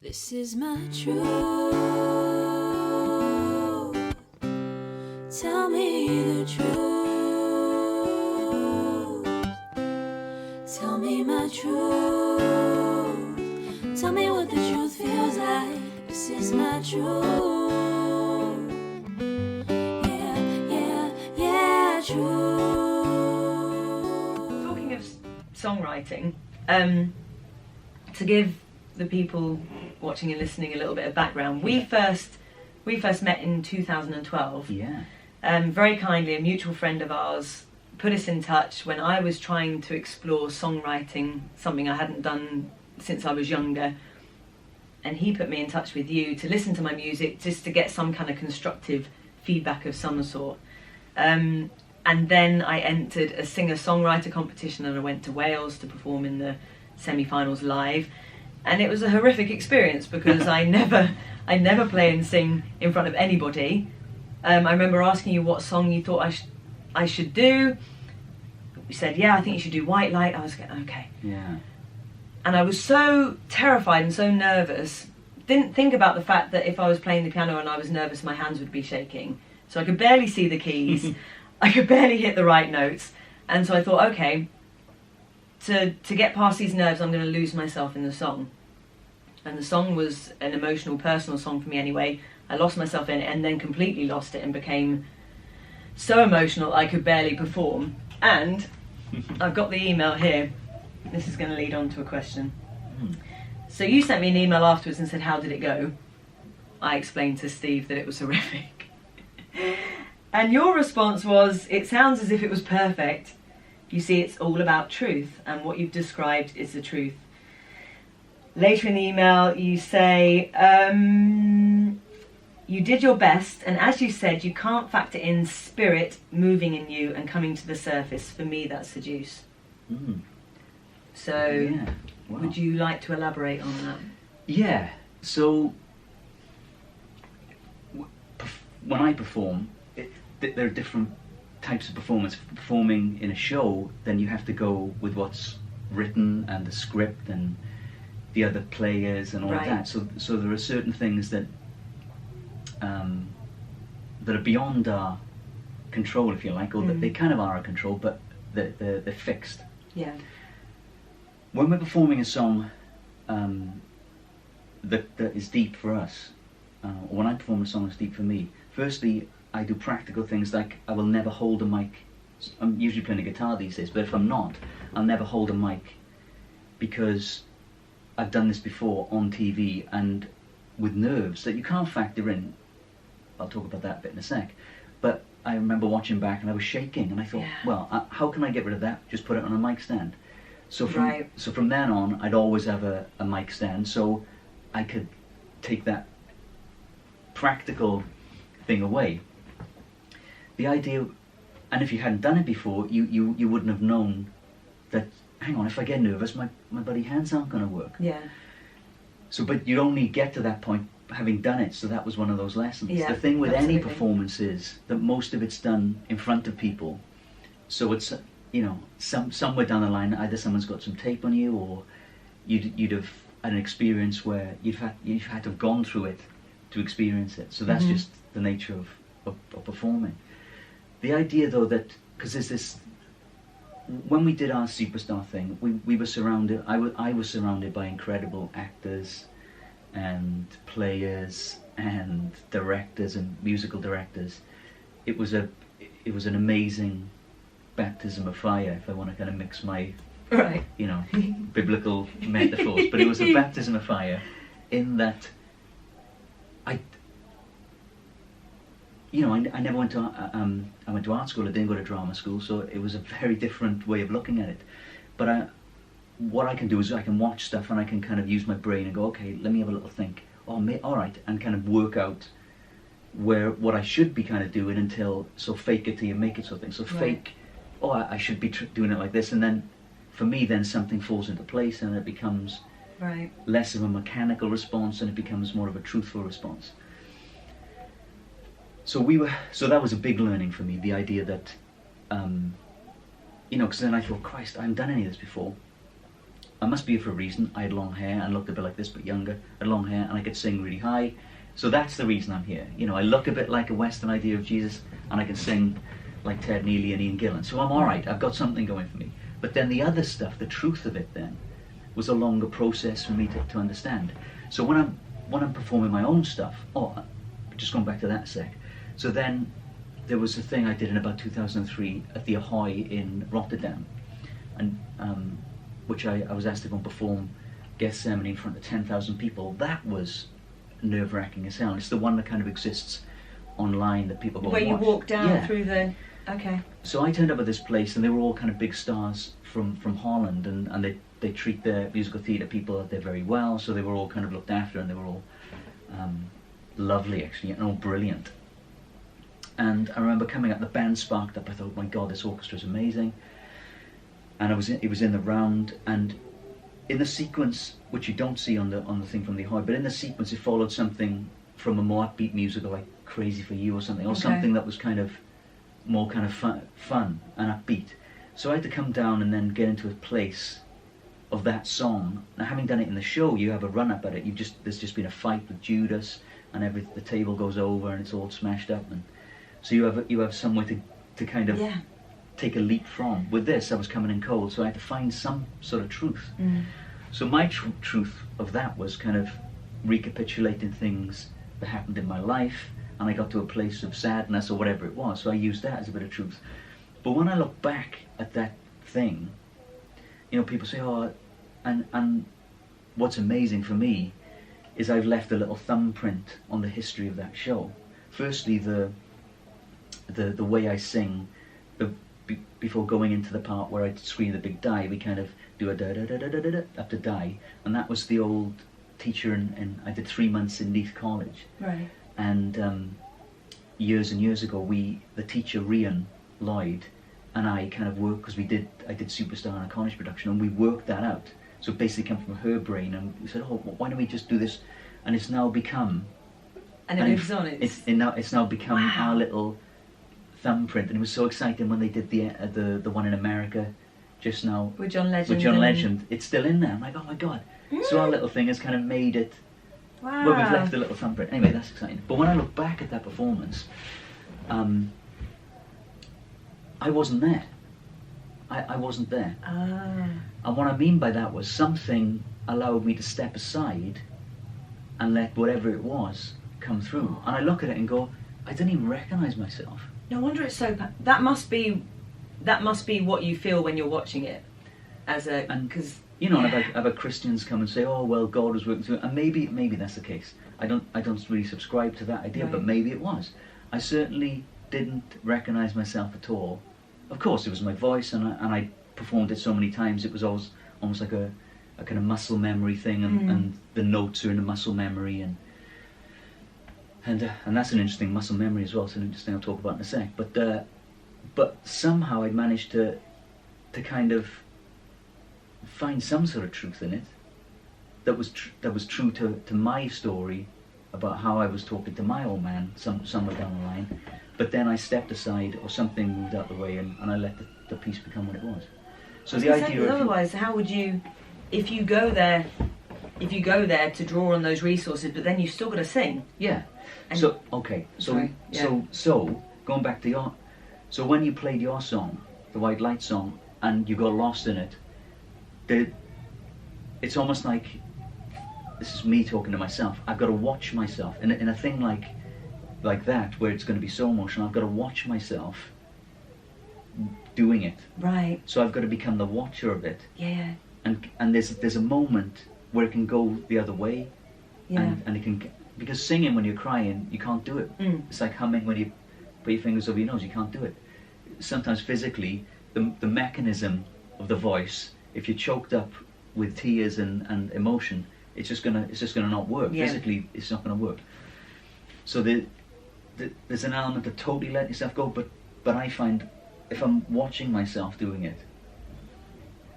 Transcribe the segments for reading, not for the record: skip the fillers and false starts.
This is my truth. Tell me the truth. Tell me my truth. Tell me what the truth feels like. This is my truth. Yeah, truth. Talking of songwriting, to give the people watching and listening a little bit of background, we first met in 2012. Yeah. Very kindly, a mutual friend of ours put us in touch when I was trying to explore songwriting, something I hadn't done since I was younger, and he put me in touch with you to listen to my music, just to get some kind of constructive feedback of some sort. And then I entered a singer-songwriter competition, and I went to Wales to perform in the semi-finals live. And it was a horrific experience because I never play and sing in front of anybody. I remember asking you what song you thought I should do. You said, yeah, I think you should do White Light. I was like, okay. Yeah. And I was so terrified and so nervous. Didn't think about the fact that if I was playing the piano and I was nervous, my hands would be shaking. So I could barely see the keys. I could barely hit the right notes. And so I thought, okay, to get past these nerves, I'm going to lose myself in the song. And the song was an emotional, personal song for me anyway. I lost myself in it and then completely lost it and became so emotional I could barely perform. And I've got the email here. This is going to lead on to a question. So you sent me an email afterwards and said, how did it go? I explained to Steve that it was horrific. And your response was, it sounds as if it was perfect. You see, it's all about truth, and what you've described is the truth. Later in the email, you say, you did your best, and as you said, you can't factor in spirit moving in you and coming to the surface. For me, that's the juice. So, Yeah. Wow. would you like to elaborate on that? Yeah. So, when I perform, there are different types of performance. Performing in a show, then you have to go with what's written and the script and the other players and all of that. So there are certain things that that are beyond our control, if you like, or that they kind of are our control, but they're fixed. Yeah. When we're performing a song that is deep for us, or when I perform a song that's deep for me, firstly, I do practical things like I will never hold a mic. I'm usually playing a guitar these days, but if I'm not, I'll never hold a mic because I've done this before on TV and with nerves that you can't factor in. I'll talk about that a bit in a sec. But I remember watching back and I was shaking and I thought, well, how can I get rid of that? Just put it on a mic stand. So from then on, I'd always have a mic stand, so I could take that practical thing away. The idea, and if you hadn't done it before, you wouldn't have known that, hang on, if I get nervous, my bloody hands aren't going to work. Yeah. So, but you'd only get to that point having done it, so that was one of those lessons. Yeah, the thing with absolutely. any performance is that most of it's done in front of people. So it's, somewhere down the line, either someone's got some tape on you, or you'd have had an experience where you've had to have gone through it to experience it. So that's just the nature of performing. The idea, though, that because there's this, when we did our Superstar thing, we were surrounded. I was surrounded by incredible actors, and players, and directors, and musical directors. It was an amazing baptism of fire, if I want to kind of mix my biblical metaphors. But it was a baptism of fire, in that I never went to I went to art school. I didn't go to drama school, so it was a very different way of looking at it. But what I can do is I can watch stuff and I can kind of use my brain and go, okay, let me have a little think. All right, and kind of work out what I should be kind of doing until, so fake it till you make it sort of thing. So fake, I should be doing it like this, and then for me, then something falls into place and it becomes less of a mechanical response and it becomes more of a truthful response. So that was a big learning for me, the idea that, because then I thought, Christ, I haven't done any of this before. I must be here for a reason. I had long hair and looked a bit like this, but younger. I had long hair and I could sing really high. So that's the reason I'm here. You know, I look a bit like a Western idea of Jesus, and I can sing like Ted Neely and Ian Gillan. So I'm all right. I've got something going for me. But then the other stuff, the truth of it, then was a longer process for me to understand. So when I'm performing my own stuff, just going back to that sec. So then there was a thing I did in about 2003 at the Ahoy in Rotterdam, and which I was asked to go and perform Gethsemene in front of 10,000 people. That was nerve-wracking as hell. It's the one that kind of exists online that people go Where and you watch. walk down Yeah. through the... Okay. So I turned up at this place, and they were all kind of big stars from Holland, and they treat their musical theatre people out there very well, so they were all kind of looked after, and they were all lovely, actually, and all brilliant. And I remember coming up, the band sparked up. I thought, my God, this orchestra is amazing. And it was in the round, and in the sequence, which you don't see on the thing from the Ahoy, but in the sequence it followed something from a more upbeat musical like Crazy for You or something, or something that was kind of more kind of fun and upbeat. So I had to come down and then get into a place of that song. Now, having done it in the show, you have a run up at it. There's just been a fight with Judas, and the table goes over and it's all smashed up, and so you have somewhere to kind of take a leap from. With this, I was coming in cold, so I had to find some sort of truth. So my truth of that was kind of recapitulating things that happened in my life, and I got to a place of sadness or whatever it was, so I used that as a bit of truth. But when I look back at that thing, you know, people say, oh, and what's amazing for me is I've left a little thumbprint on the history of that show. Firstly, the way I sing, before going into the part where I scream the big die, we kind of do a da da da da da da up to die, and that was the old teacher, and I did 3 months in Leith College. Right. And years and years ago, the teacher Rhian Lloyd and I kind of worked, because I did Superstar in a Cornish production, and we worked that out. So it basically came from her brain, and we said, oh, why don't we just do this? And it's now become... And it moves on. It's now become our little thumbprint, and it was so exciting when they did the one in America just now with John Legend. It's still in there. I'm like, oh my God. So our little thing has kind of made it. Wow. Well, we've left a little thumbprint. Anyway, that's exciting. But when I look back at that performance, I wasn't there. I wasn't there. And what I mean by that was something allowed me to step aside and let whatever it was come through. And I look at it and go, I didn't even recognise myself. No wonder it's so... That must be what you feel when you're watching it. Because... You know, and I've had Christians come and say, oh, well, God was working through it. And maybe that's the case. I don't really subscribe to that idea, but maybe it was. I certainly didn't recognise myself at all. Of course, it was my voice, and I performed it so many times, it was almost like a kind of muscle memory thing, and the notes are in the muscle memory, and that's an interesting muscle memory as well. It's an interesting I'll talk about in a sec. But somehow I managed to kind of find some sort of truth in it that was true to my story about how I was talking to my old man somewhere down the line. But then I stepped aside, or something moved out the way, and I let the piece become what it was. So the idea of... Otherwise, how would you, if you go there to draw on those resources, but then you've still got to sing? Yeah. And so going back to so when you played your song, the White Light song, and you got lost in it, it's almost like, this is me talking to myself. I've got to watch myself in a thing like that, where it's going to be so emotional. I've got to watch myself doing it. Right. So I've got to become the watcher of it. Yeah. And there's a moment where it can go the other way. Yeah. And it can, because singing when you're crying, you can't do it. It's like humming when you put your fingers over your nose. You can't do it. Sometimes physically, the mechanism of the voice, if you're choked up with tears and emotion, it's just gonna not work. Yeah. Physically, it's not gonna work. So there's an element of totally letting yourself go, but I find if I'm watching myself doing it,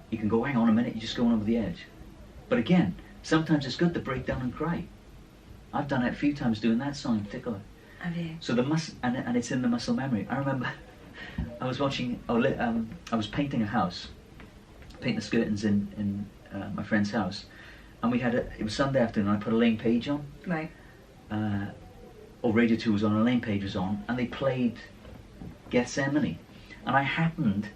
you can go, hang on a minute, you're just going over the edge. But again, sometimes it's good to break down and cry. I've done it a few times doing that song in particular. Have you? So and it's in the muscle memory. I remember I was watching, I was painting a house, painting the skirtings in my friend's house, and it was Sunday afternoon. I put Elaine Page on, Right. or Radio 2 was on, Elaine Page was on, and they played Gethsemane, and I happened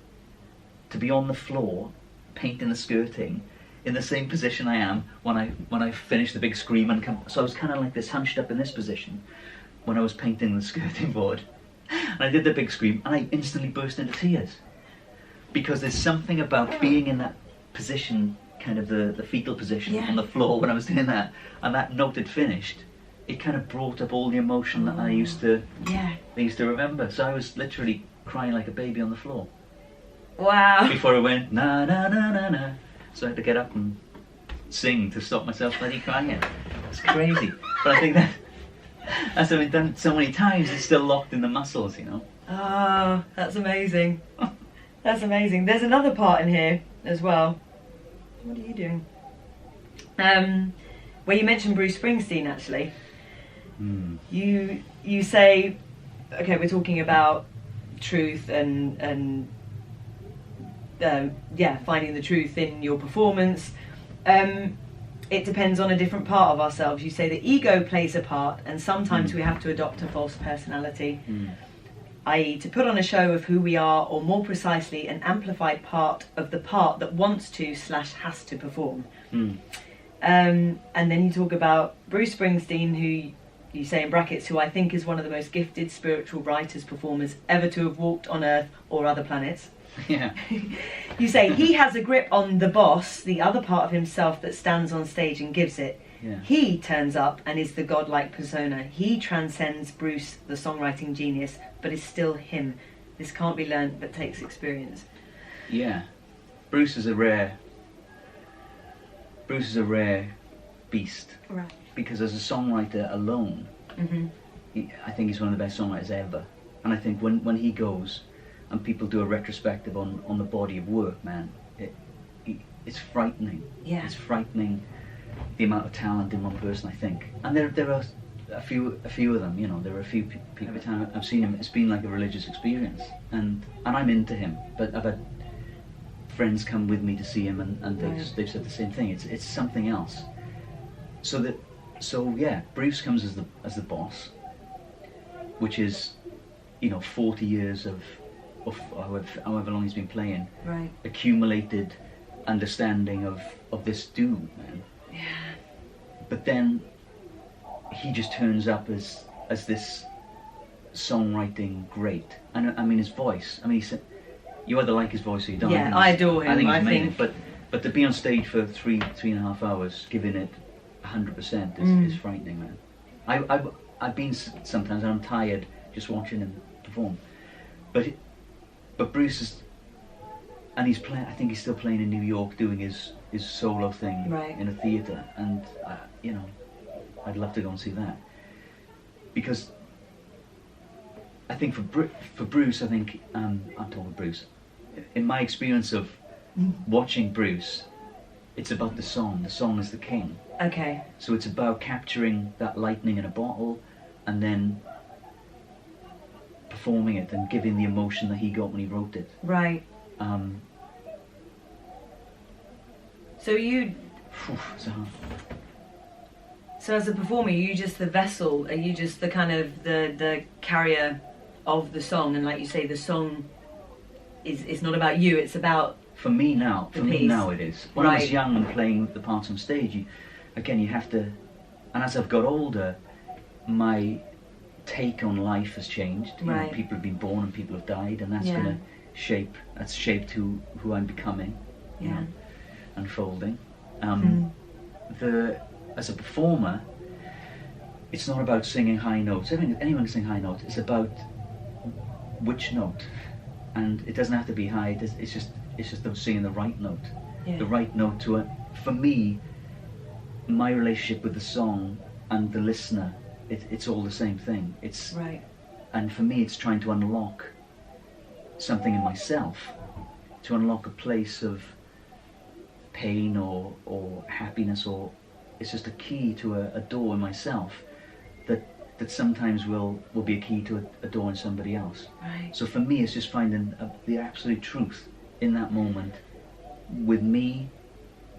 to be on the floor painting the skirting in the same position I am when I finished the big scream, and so I was kind of like this, hunched up in this position when I was painting the skirting board, and I did the big scream, and I instantly burst into tears, because there's something about being in that position, kind of the fetal position on the floor when I was doing that, and that note had finished. It kind of brought up all the emotion that I used to remember. So I was literally crying like a baby on the floor. Wow. Before I went na na na na na, so I had to get up and sing to stop myself bloody crying. It's crazy, but I think that's been done so many times. It's still locked in the muscles, you know. Oh, that's amazing. That's amazing. There's another part in here as well. What are you doing? Where you mentioned Bruce Springsteen, actually. You say, okay, we're talking about truth and finding the truth in your performance. It depends on a different part of ourselves. You say the ego plays a part, and sometimes we have to adopt a false personality, i.e. to put on a show of who we are, or more precisely, an amplified part of the part that wants to / has to perform. And then you talk about Bruce Springsteen, who you say in brackets, who I think is one of the most gifted spiritual writers, performers ever to have walked on Earth or other planets. Yeah. You say he has a grip on the boss, the other part of himself that stands on stage and gives it. Yeah. He turns up and is the godlike persona. He transcends Bruce, the songwriting genius, but is still him. This can't be learnt but takes experience. Yeah. Bruce is a rare beast. Right. Because as a songwriter alone, I think he's one of the best songwriters ever. And I think when he goes and people do a retrospective on the body of work, man, it's frightening. Yeah. It's frightening, the amount of talent in one person, I think. And there are a few of them, you know. There are a few people. Every time I've seen him, it's been like a religious experience, and I'm into him. But I've had friends come with me to see him, and they've said the same thing. It's something else. So yeah, Bruce comes as the boss, which is, 40 years of however long he's been playing, Right. accumulated understanding of this dude, man. Yeah. But then he just turns up as this songwriting great, and I mean his voice. I mean, you either like his voice or you don't. Yeah, I adore him. I think he's amazing. But to be on stage for 3.5 hours, giving it 100% is frightening, man. I've been sometimes, and I'm tired just watching him perform. But Bruce is, and he's playing. I think he's still playing in New York, doing his solo thing in a theatre, and I'd love to go and see that, because I think for Bruce, I think I'm talking Bruce. In my experience of watching Bruce, it's about the song. The song is the king. Okay. So it's about capturing that lightning in a bottle, and then performing it and giving the emotion that he got when he wrote it. Right. So you. So as a performer, are you just the vessel? Are you just the kind of the carrier of the song? And like you say, the song is not about you. It's about. For me now it is. When I was young and playing the parts on stage, you have to, and as I've got older, my take on life has changed. Right. People have been born and people have died, and that's shaped who I'm becoming. Yeah. Unfolding. As a performer, it's not about singing high notes. Anyone can sing high notes. It's about which note, and it doesn't have to be high. It's just singing the right note. Yeah. The right note to it. For me, my relationship with the song and the listener, it's all the same thing. It's right. And for me, it's trying to unlock something in myself, to unlock a place of pain or happiness, or it's just a key to a door in myself that sometimes will be a key to a door in somebody else. Right. So for me, it's just finding the absolute truth in that moment, with me,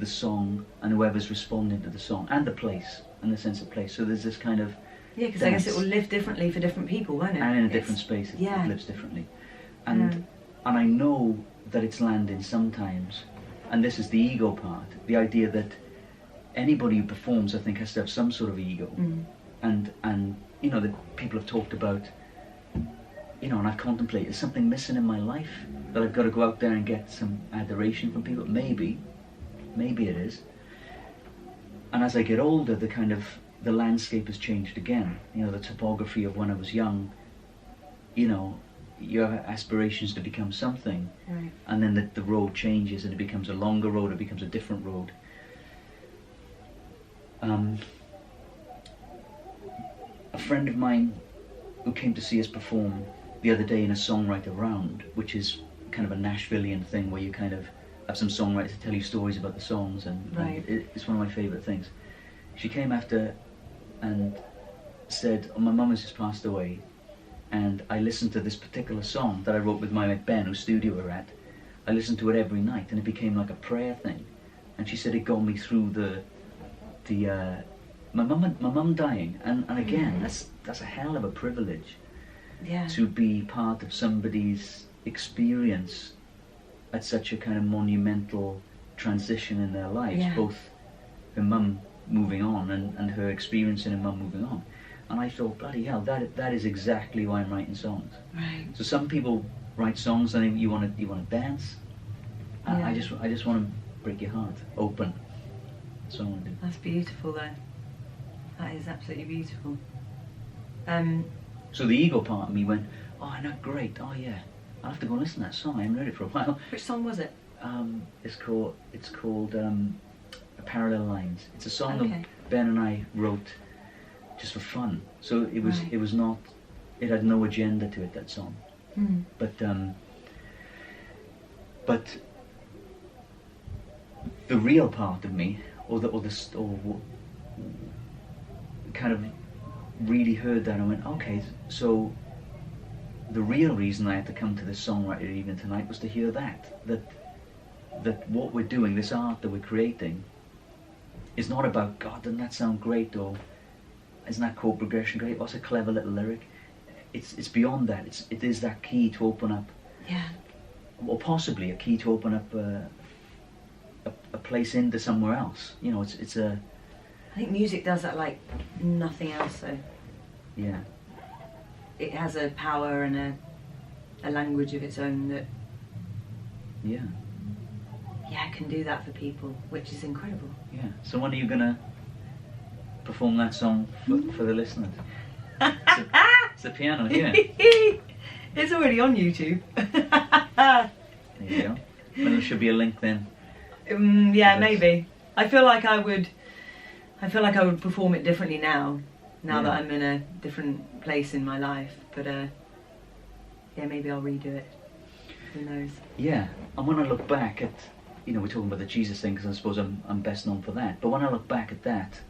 the song and whoever's responding to the song and the place and the sense of place. So there's this kind of Yeah, because I guess it will live differently for different people, won't it? and in a different space it lives differently. And I know that it's landing sometimes, and this is the ego part, the idea that anybody who performs, I think, has to have some sort of ego. And you know, that people have talked about, you know, and I've contemplated, there's something missing in my life that I've got to go out there and get some adoration from people. Maybe it is. And as I get older, the landscape has changed again. You know, the topography of when I was young, you know, you have aspirations to become something, Right. and then the road changes and it becomes a longer road, it becomes a different road. A friend of mine who came to see us perform the other day in a songwriter round, which is kind of a Nashvilleian thing where you kind of have some songwriters tell you stories about the songs, and Right. it's one of my favourite things. She came after and said, oh, my mum has just passed away, and I listened to this particular song that I wrote with my mate Ben, whose studio we're at. I listened to it every night, and it became like a prayer thing. And she said it got me through my mum dying, and again, that's a hell of a privilege. Yeah. To be part of somebody's experience at such a kind of monumental transition in their lives, Yeah. both her mum moving on and her experiencing her mum moving on. And I thought, bloody hell, that is exactly why I'm writing songs. Right. So some people write songs and you want to dance. Yeah. I just want to break your heart open. That's what I want to do. That's beautiful, though. That is absolutely beautiful. So the ego part of me went, oh, not great. Oh yeah, I'll have to go and listen to that song. I haven't heard it for a while. Which song was it? It's called Parallel Lines. It's a song Okay. that Ben and I wrote just for fun. So it was Right. it was not, it had no agenda to it, that song. But the real part of me, or kind of really heard that and went, okay, so the real reason I had to come to this songwriter evening tonight was to hear that what we're doing, this art that we're creating, is not about, God, doesn't that sound great, or isn't that chord progression great, what's a clever little lyric. It's beyond that. It is that key to open up, Yeah. or possibly a key to open up a place into somewhere else. You know, it's a, I think music does that like nothing else, though. yeah. It has a power and a language of its own that, Yeah, can do that for people, which is incredible. yeah. So when are you gonna perform that song for the listeners? It's the piano here. It's already on YouTube. There you go. Well, there should be a link then. Yeah, Yes. maybe. I feel like I would perform it differently now Yeah. that I'm in a different place in my life. But maybe I'll redo it. Who knows? Yeah, and when I look back at, you know, we're talking about the Jesus thing because I suppose I'm best known for that. But when I look back at that,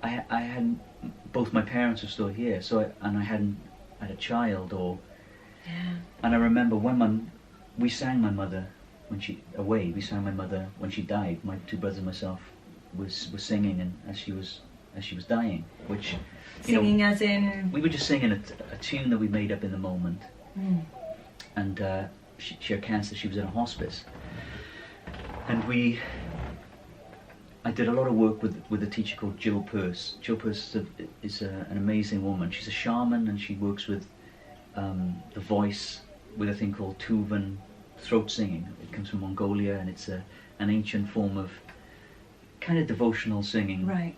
I hadn't, both my parents were still here, and I hadn't had a child, Yeah. and I remember when we sang my mother when she died. My two brothers and myself was singing, and as she was dying, which, you Singing know, as in. we were just singing a tune that we made up in the moment. And she had cancer. She was in a hospice, and I did a lot of work with a teacher called Jill Peirce. Jill Peirce is an amazing woman. She's a shaman, and she works with the voice with a thing called Tuvan throat singing. It comes from Mongolia, and it's an ancient form of kind of devotional singing. Right.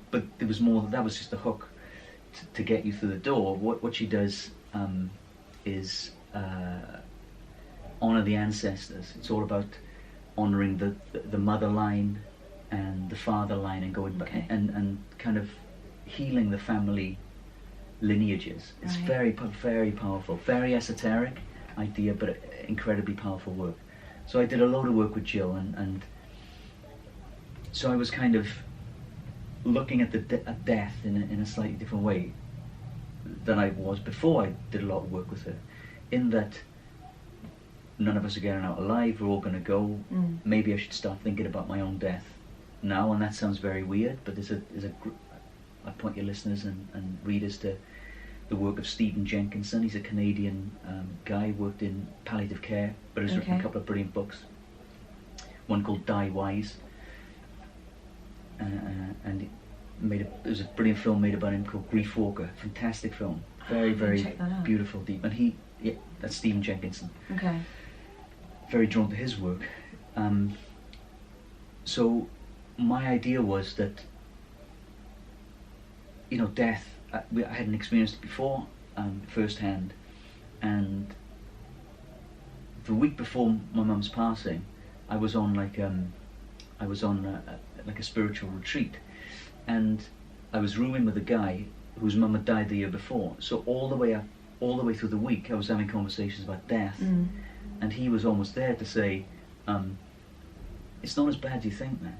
But there was more. That was just a hook to get you through the door. What she does is honor the ancestors. It's all about honoring the mother line and the father line, and going back and kind of healing the family lineages. It's Right. very powerful, very esoteric idea, but incredibly powerful work. So I did a load of work with Jill, and so I was kind of looking at at death in a slightly different way than I was before I did a lot of work with her, in that none of us are getting out alive, we're all going to go. Mm. Maybe I should start thinking about my own death now, and that sounds very weird, but I point your listeners and readers to the work of Stephen Jenkinson. He's a Canadian guy, worked in palliative care, but has written a couple of brilliant books. One called Die Wise, and there's a brilliant film made about him called Grief Walker. Fantastic film, very beautiful, deep. And that's Stephen Jenkinson. Okay. Very drawn to his work. So my idea was that, you know, death. I hadn't experienced it before, firsthand, and the week before my mum's passing, I was on like a spiritual retreat, and I was rooming with a guy whose mum had died the year before. So all the way through the week, I was having conversations about death, and he was almost there to say, "It's not as bad as you think, man."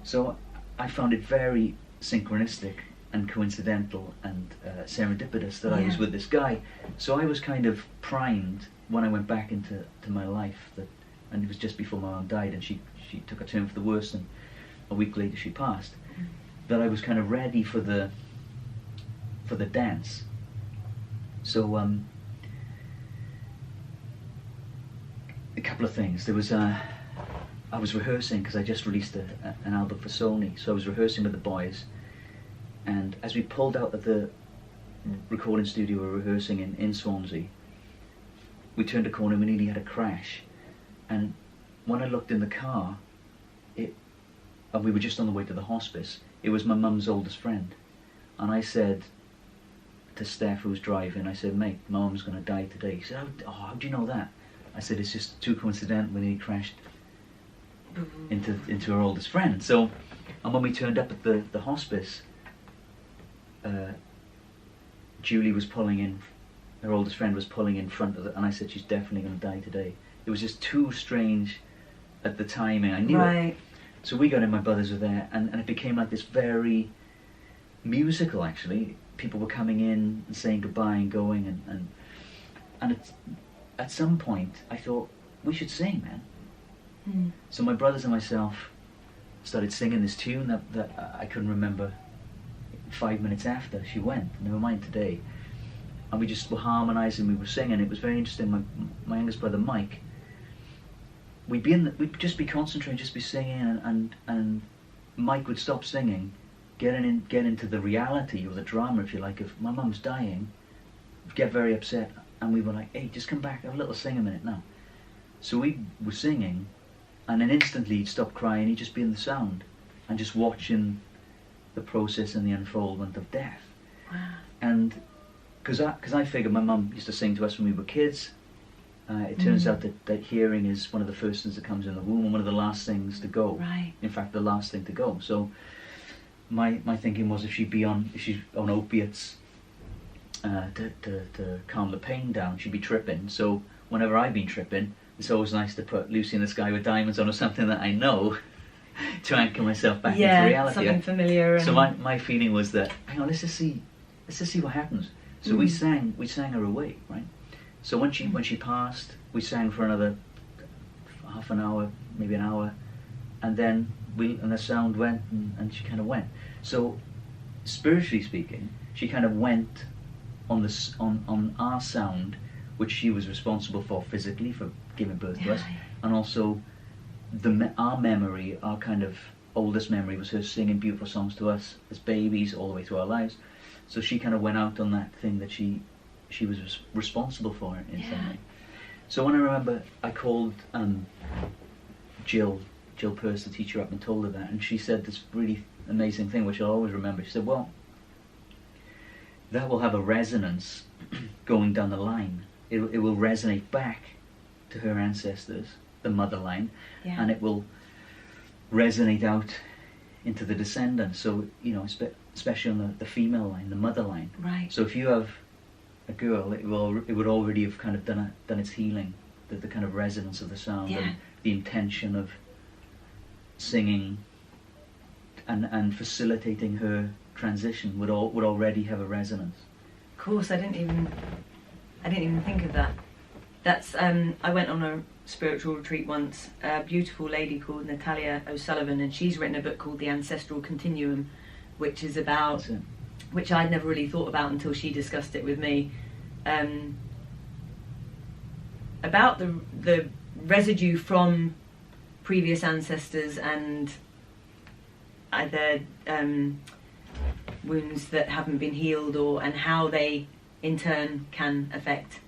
So I found it very synchronistic and coincidental and serendipitous that I was with this guy. So I was kind of primed when I went back into my life, and it was just before my mum died, and she took a turn for the worse, and a week later she passed, that I was kind of ready for the dance. So a couple of things. There was I was rehearsing, because I just released an album for Sony, so I was rehearsing with the boys, and as we pulled out of the recording studio we were rehearsing in Swansea, we turned a corner and we nearly had a crash. And when I looked in the car, and we were just on the way to the hospice, it was my mum's oldest friend. And I said to Steph, who was driving, I said, "Mate, my mum's going to die today." He said, how do you know that? I said, "It's just too coincidental when he crashed into her oldest friend." So, and when we turned up at the hospice, Julie was pulling in, her oldest friend was pulling in front of it, and I said, "She's definitely going to die today." It was just too strange at the timing. I knew it. So we got in, my brothers were there, and it became like this very musical, actually. People were coming in and saying goodbye and going, and at some point I thought, we should sing, man. So my brothers and myself started singing this tune that I couldn't remember 5 minutes after she went, never mind today. And we just were harmonising, we were singing. It was very interesting. My youngest brother Mike, we'd just be concentrating, just be singing, and Mike would stop singing, get into the reality or the drama, if you like, of my mum's dying, get very upset, and we were like, "Hey, just come back, have a little sing a minute now." So we were singing, and then instantly he'd stop crying, he'd just be in the sound and just watching the process and the unfoldment of death. Wow. And because I figured my mum used to sing to us when we were kids. It turns out that hearing is one of the first things that comes in the womb and one of the last things to go. Right. In fact, the last thing to go. So my thinking was, if she's on opiates to calm the pain down, she'd be tripping. So whenever I've been tripping, it's always nice to put Lucy in the Sky with Diamonds on, or something that I know, to anchor myself back into reality. Something familiar. So my feeling was that, hang on, let's just see what happens. So we sang her away, right? So when she passed, we sang for another half an hour, maybe an hour, and then the sound went, and she kind of went. So spiritually speaking, she kind of went on our sound, which she was responsible for physically, for giving birth to us, and also our memory, our kind of oldest memory, was her singing beautiful songs to us as babies all the way through our lives. So she kind of went out on that thing that she was responsible for in some way. So when I remember, I called Jill Peirce, the teacher, up and told her that, and she said this really amazing thing, which I'll always remember. She said, "Well, that will have a resonance going down the line. It will resonate back to her ancestors, the mother line, and it will resonate out into the descendants. So, you know, especially on the female line, the mother line. Right. So if you have a girl, it would already have kind of done its healing, the kind of resonance of the sound and the intention of singing and facilitating her transition would already have a resonance." Of course, I didn't even think of that. That's I went on a spiritual retreat once. A beautiful lady called Natalia O'Sullivan, and she's written a book called The Ancestral Continuum, which is about, That's it. which I'd never really thought about until she discussed it with me, about the residue from previous ancestors and either wounds that haven't been healed, and how they in turn can affect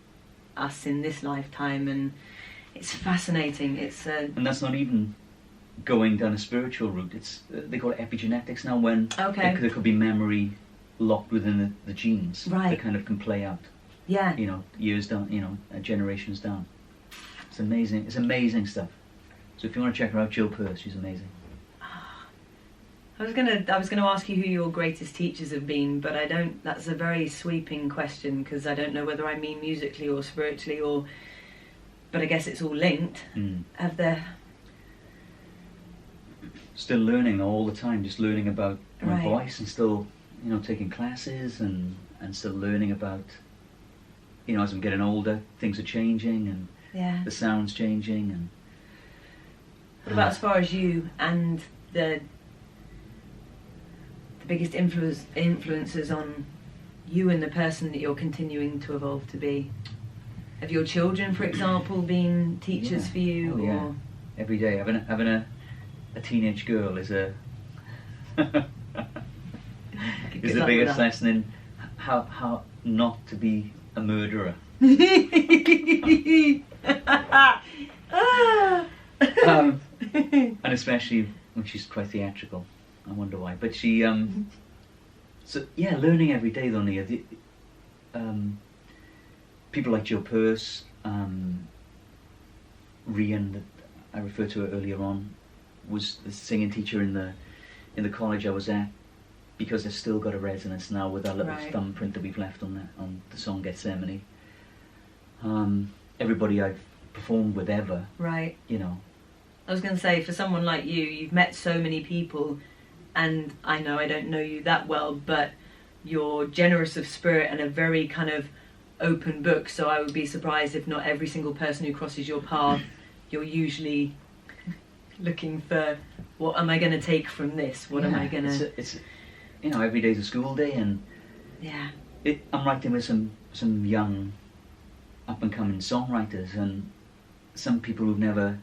us in this lifetime. And it's fascinating. It's And that's not even going down a spiritual route. It's they call it epigenetics now, when Okay. there could be memory locked within the genes Right. that kind of can play out, yeah. years down, generations down. It's amazing. It's amazing stuff. So if you want to check her out, Jill Peirce, she's amazing. I was gonna ask you who your greatest teachers have been, but I don't. That's a very sweeping question, because I don't know whether I mean musically or spiritually, or. But I guess it's all linked. Have there? Still learning all the time, just learning about my Right. voice, and still, taking classes and still learning about, as I'm getting older, things are changing and Yeah. the sound's changing. And What about as far as you and the biggest influences on you and the person that you're continuing to evolve to be? Have your children, for example, been teachers Yeah. for you? Oh, yeah. Or Every day, having a teenage girl is a Good is the luck biggest with that. lesson in how not to be a murderer. And especially when she's quite theatrical. I wonder why. But she, so yeah, learning every day, though, Nia. People like Jill Peirce, Rian, that I referred to earlier on, was the singing teacher in the college I was at, because it's still got a resonance now with that little Right. thumbprint that we've left on the song Gethsemene. Everybody I've performed with ever, Right. I I was going to say, for someone like you, you've met so many people, and I know I don't know you that well, but you're generous of spirit and a very kind of open book, so I would be surprised if not every single person who crosses your path, you're usually looking for, what am I going to take from this? What am I going to... It's every day's a school day, and Yeah. I'm writing with some young, up-and-coming songwriters, and some people who've never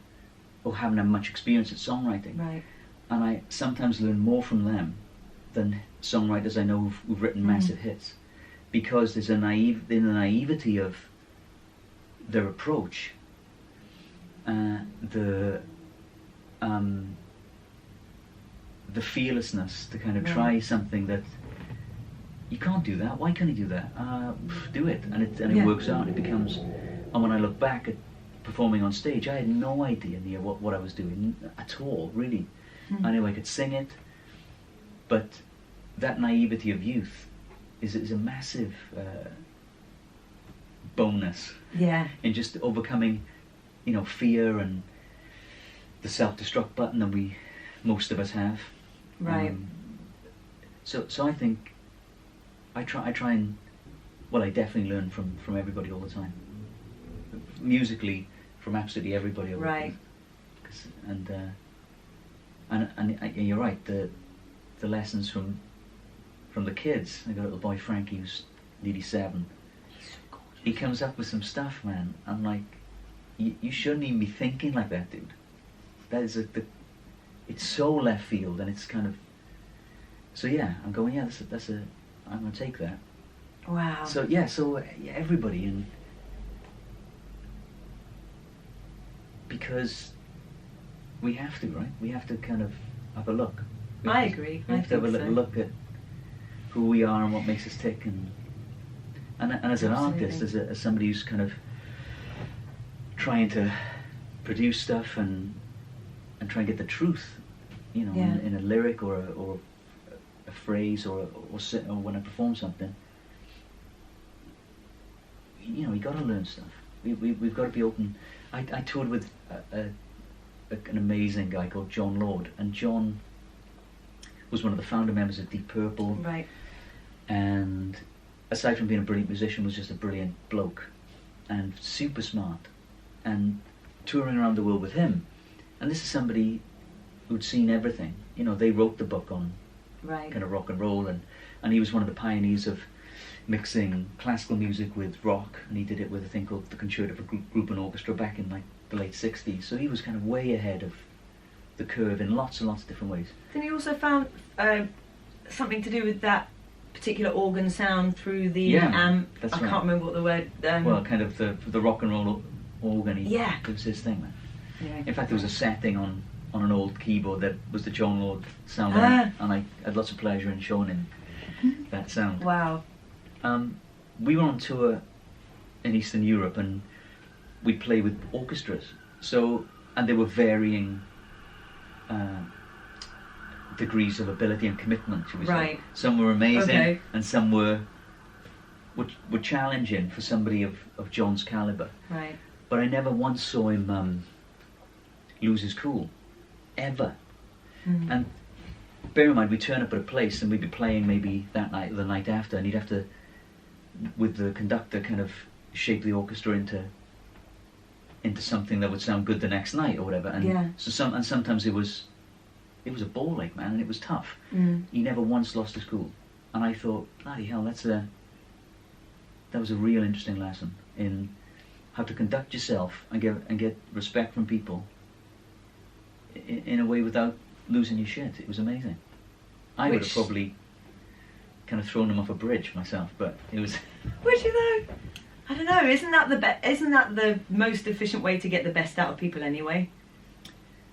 or haven't had much experience at songwriting. Right. And I sometimes learn more from them than songwriters I know who've written massive hits, because there's the naivety of their approach, the fearlessness to kind of try something that you can't do that. Why can't you do that? Do it, and it works out. It becomes. And when I look back at performing on stage, I had no idea what I was doing at all, really. I knew I could sing it, but that naivety of youth is a massive bonus Yeah. in just overcoming, fear and the self-destruct button that most of us have. Right. So I think I try and, well, I definitely learn from everybody all the time. Musically, from absolutely everybody I work Right. with. And you're right. The lessons from the kids. I got a little boy Frankie who's nearly 7. He comes up with some stuff, man. I'm like, you shouldn't even be thinking like that, dude. That is it's so left field, and it's kind of. So yeah, I'm going. Yeah, I'm gonna take that. Wow. So everybody, and because we have to, right? We have to kind of have a look. I agree. We have to have a little look at who we are and what makes us tick, and as an artist, as somebody who's kind of trying to produce stuff and try and get the truth, in a lyric or a phrase or when I perform something. You got to learn stuff. We've got to be open. I toured with an amazing guy called John Lord, and John was one of the founder members of Deep Purple. Right. And aside from being a brilliant musician, was just a brilliant bloke. and super smart, and touring around the world with him. And this is somebody who'd seen everything. You know, they wrote the book on Right. kind of rock and roll, and he was one of the pioneers of mixing classical music with rock, and he did it with a thing called the Concerto for Group and Orchestra back in like the late 60s. So he was kind of way ahead of the curve in lots and lots of different ways. Then you also found something to do with that particular organ sound through the Yeah, amp. that's I right. can't remember what the word. Well, kind of the rock and roll organ. Yeah. It was his thing, man. Yeah. In fact, there was a setting on an old keyboard that was the John Lord sound, Ah. and I had lots of pleasure in showing him that sound. Wow. We were on tour in Eastern Europe, and we'd play with orchestras. So, and there were varying degrees of ability and commitment, should we say. Right. Some were amazing, Okay. and some were challenging for somebody of John's caliber. Right. But I never once saw him lose his cool, ever. Mm. And bear in mind, we'd turn up at a place and we'd be playing maybe that night or the night after, and he'd have to, with the conductor, kind of shape the orchestra into something that would sound good the next night or whatever. And Yeah. sometimes it was a ball like, man, and it was tough. Mm. He never once lost his cool, and I thought, bloody hell, that was a real interesting lesson in how to conduct yourself and get respect from people in a way without losing your shit. It was amazing. I would have probably kind of thrown him off a bridge myself, but it was. Would you though? I don't know. Isn't that the most efficient way to get the best out of people anyway?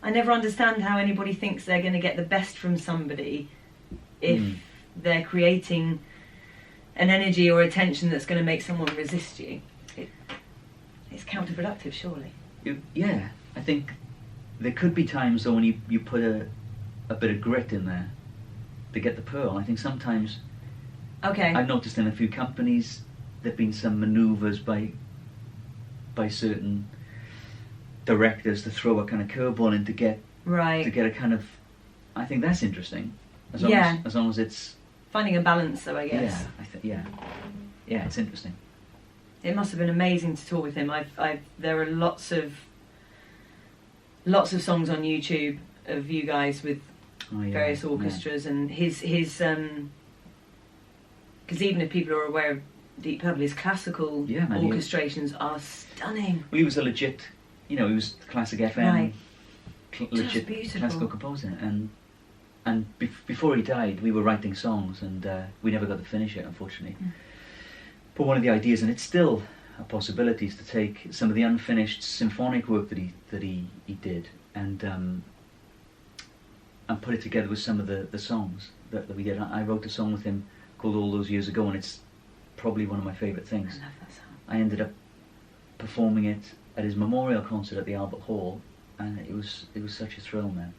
I never understand how anybody thinks they're going to get the best from somebody if they're creating an energy or a tension that's going to make someone resist you. It's counterproductive, surely. Yeah, I think there could be times though when you put a bit of grit in there to get the pearl. I think sometimes Okay. I've noticed in a few companies there've been some manoeuvres by certain directors to throw a kind of curveball in to get Right. a kind of. I think that's interesting. As long Yeah. as long as it's. Finding a balance, though, I guess. Yeah, yeah, it's interesting. It must have been amazing to tour with him. There are lots of songs on YouTube of you guys with various orchestras, and his because even if people are aware of Deep Purple, his classical orchestrations are stunning. Well, he was a legit, he was classic FM, Right. legit beautiful. classical composer, and before he died, we were writing songs, and we never got to finish it, unfortunately. But one of the ideas, and it's still a possibility, is to take some of the unfinished symphonic work that he did, and put it together with some of the songs that we did. I wrote a song with him called All Those Years Ago, and it's probably one of my favourite things. I love that song. I ended up performing it at his memorial concert at the Albert Hall, and it was such a thrill, man.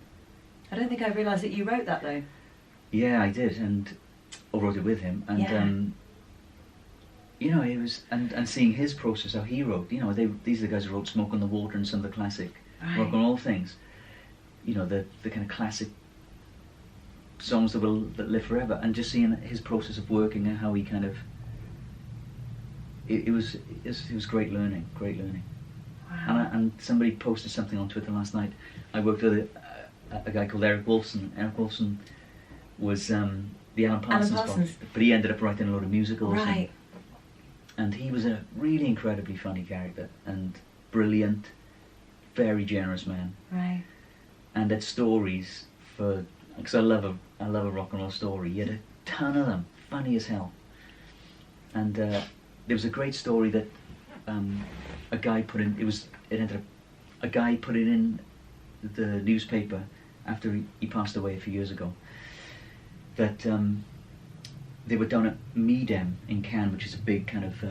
I don't think I realised that you wrote that though. Yeah, I did, I wrote it with him, and it was, and seeing his process, how he wrote. These are the guys who wrote "Smoke on the Water" and some of the classic rock and roll things. The kind of classic songs that live forever, and just seeing his process of working and how he kind of. It was great learning. Wow. And somebody posted something on Twitter last night. I worked with a guy called Eric Wolfson. Eric Wolfson was the Alan Parsons boss, but he ended up writing a lot of musicals. Right. And he was a really incredibly funny character and brilliant, very generous man. Right. And had stories because I love a rock and roll story. He had a ton of them, funny as hell. And there was a great story that a guy put in. A guy put it in the newspaper after he passed away a few years ago. That they were down at Meedem in Cannes, which is a big kind of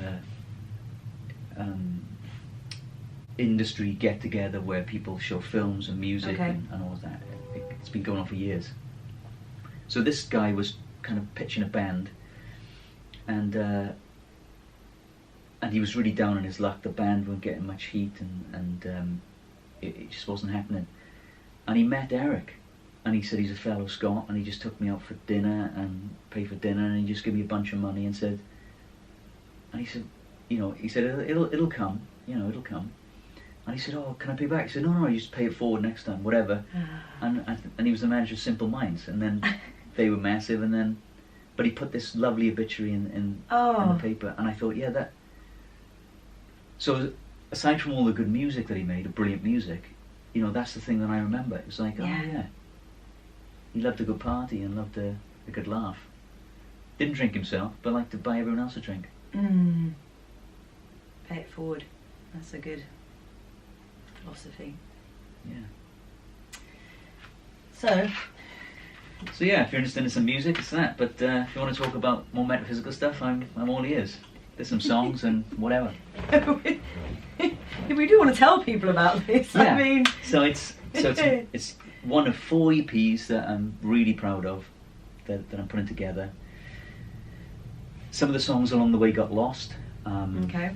industry get together where people show films and music and all of that. It's been going on for years. So this guy was kind of pitching a band, and he was really down on his luck. The band weren't getting much heat, and it just wasn't happening. And he met Eric, and he said he's a fellow Scot, and he just took me out for dinner and paid for dinner, and he just gave me a bunch of money and said, he said it'll come, it'll come. And he said, oh, can I pay back? He said, no, you just pay it forward next time, whatever. And he was the manager of Simple Minds, and then they were massive, and then, but he put this lovely obituary in the paper, and I thought, yeah, that. So aside from all the good music that he made, the brilliant music, that's the thing that I remember. It was like, oh yeah, he loved a good party and loved a good laugh. Didn't drink himself, but liked to buy everyone else a drink. Pay it forward. That's a good philosophy. Yeah. So yeah, if you're interested in some music, it's that. But if you want to talk about more metaphysical stuff, I'm all ears. There's some songs and whatever. We do want to tell people about this. Yeah. I mean, so it's one of 4 EPs that I'm really proud of, that I'm putting together. Some of the songs along the way got lost. Okay.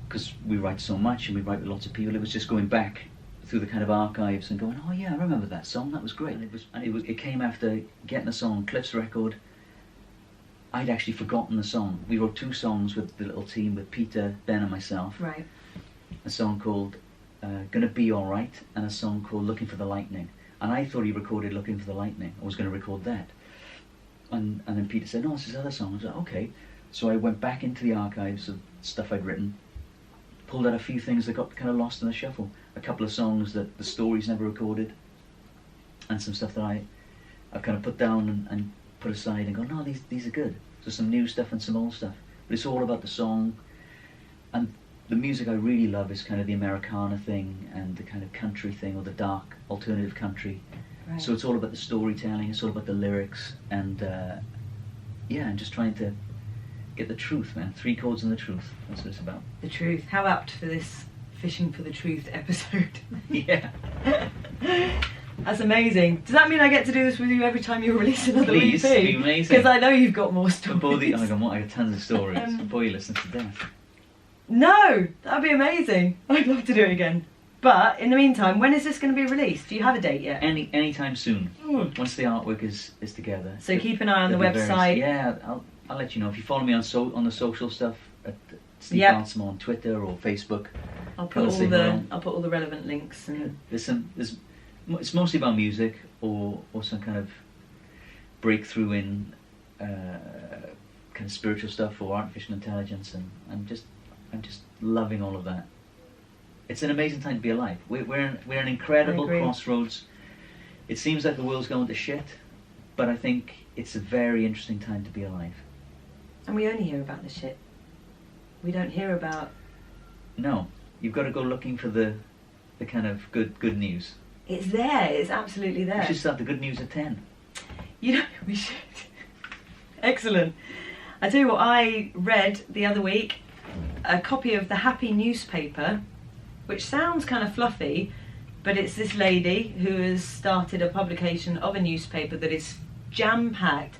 Because we write so much and we write with lots of people, it was just going back through the kind of archives and going, oh yeah, I remember that song, that was great. And it came after getting the song on Cliff's record. I'd actually forgotten the song. We wrote 2 songs with the little team, with Peter, Ben and myself. Right. A song called Gonna Be Alright, and a song called Looking for the Lightning. And I thought he recorded Looking for the Lightning. I was going to record that. And then Peter said, no, it's this other song. I was like, okay. So I went back into the archives of stuff I'd written, pulled out a few things that got kind of lost in the shuffle. A couple of songs that the stories never recorded, and some stuff that I've kind of put down and put aside and go, no, these are good. So some new stuff and some old stuff. But it's all about the song. And the music I really love is kind of the Americana thing and the kind of country thing, or the dark alternative country. Right. So it's all about the storytelling, it's all about the lyrics, and and just trying to get the truth, man. 3 chords and the truth. That's what it's about. The truth. How apt for this Fishing for the Truth episode. Yeah. That's amazing. Does that mean I get to do this with you every time you release another Please, EP? it'd be amazing. Because I know you've got more stories. I got tons of stories. Boy, you listen to death. No, that'd be amazing. I'd love to do it again. But in the meantime, when is this going to be released? Do you have a date yet? Anytime soon. Once the artwork is together. So keep an eye on the website. Yeah, I'll let you know. If you follow me on the social stuff at Steve Balsamo on Twitter or Facebook. I'll put all the relevant links. And it's mostly about music or some kind of breakthrough in kind of spiritual stuff or artificial intelligence, and I'm just loving all of that. It's an amazing time to be alive. We're an incredible crossroads. It seems like the world's going to shit, but I think it's a very interesting time to be alive. And we only hear about the shit. We don't hear about... No, you've got to go looking for the kind of good news. It's there. It's absolutely there. We should start the good news at 10. We should. Excellent. I tell you what, I read the other week a copy of the Happy newspaper, which sounds kind of fluffy, but it's this lady who has started a publication of a newspaper that is jam-packed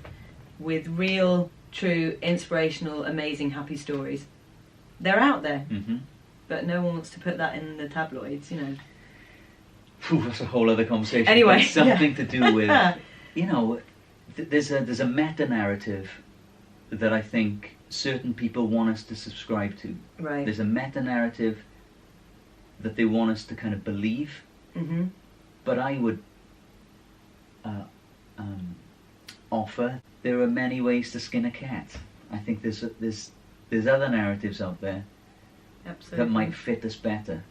with real, true, inspirational, amazing, happy stories. They're out there, but no one wants to put that in the tabloids, Phew, that's a whole other conversation. Anyway, it's something to do with, there's a meta-narrative that I think certain people want us to subscribe to. Right. There's a meta-narrative that they want us to kind of believe, but I would offer there are many ways to skin a cat. I think there's other narratives out there Absolutely. that might fit us better.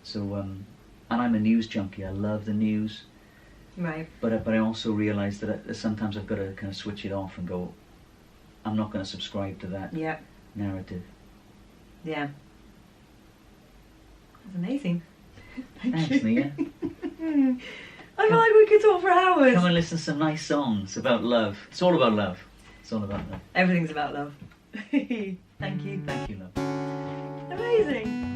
So, and I'm a news junkie. I love the news. Right. But I also realise that sometimes I've got to kind of switch it off and go, I'm not going to subscribe to that narrative. Yeah. That's amazing. Thanks, Nia. I feel like we could talk for hours. Come and listen to some nice songs about love. It's all about love. It's all about love. Everything's about love. Thank you. Thank you, love. Amazing.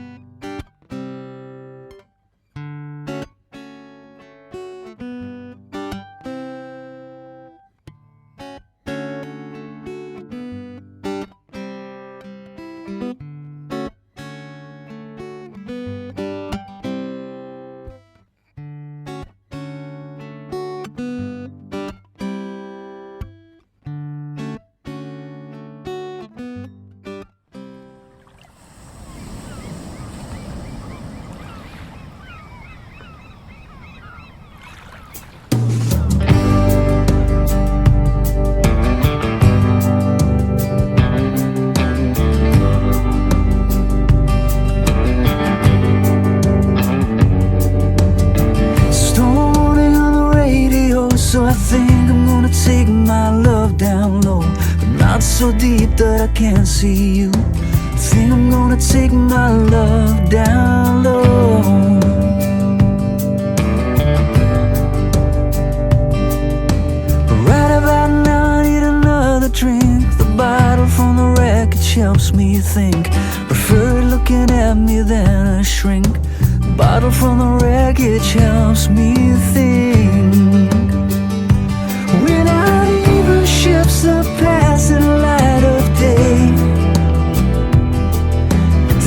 so I think I'm gonna take my love down low, but not so deep that I can't see you. I think I'm gonna take my love down low. But right about now I need another drink. The bottle from the wreckage helps me think. Prefer looking at me than a shrink. The bottle from the wreckage helps me think. We're not even ships that pass in the light of day.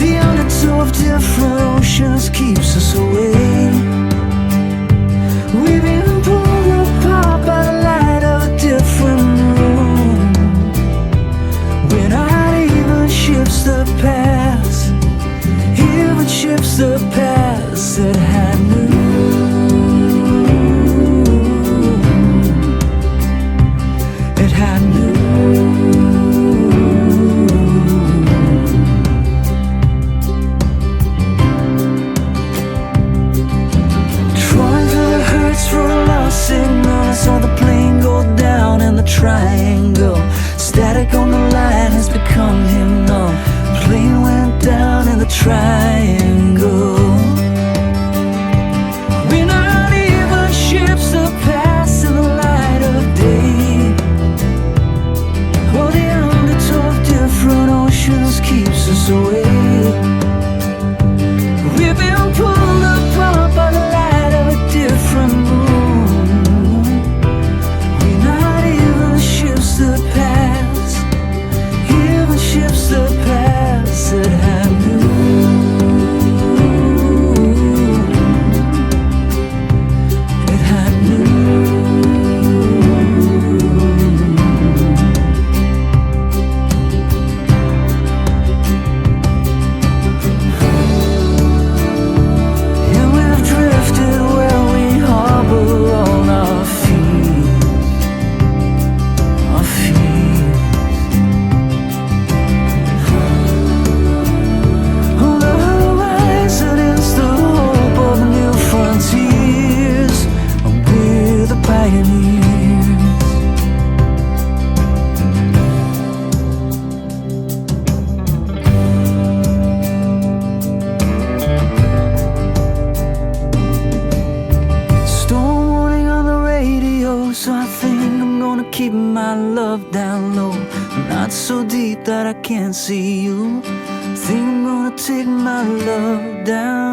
The undertow of different oceans keeps us away. We've been pulled apart by the light of a different moon. We're not even ships that pass, even ships that pass at high noon. At high noon. Trying through the hurts for a lost signal. I saw the plane go down in the triangle. Static on the line has become hymnal. Plane went down in the triangle. We're not even ships that pass in the light of day. Oh, the undertow of different oceans keeps us away. We've been pulled apart by the light of a different moon. We're not even ships that pass, even ships that pass at high noon. At high noon. And we've drifted where we harbor all our fears, our fears. On the horizon is the hope of new frontiers, and we're the pioneers. Storm warning on the radio, so I think I'm gonna keep my love down low, not so deep that I can't see you. I think I'm gonna take my love down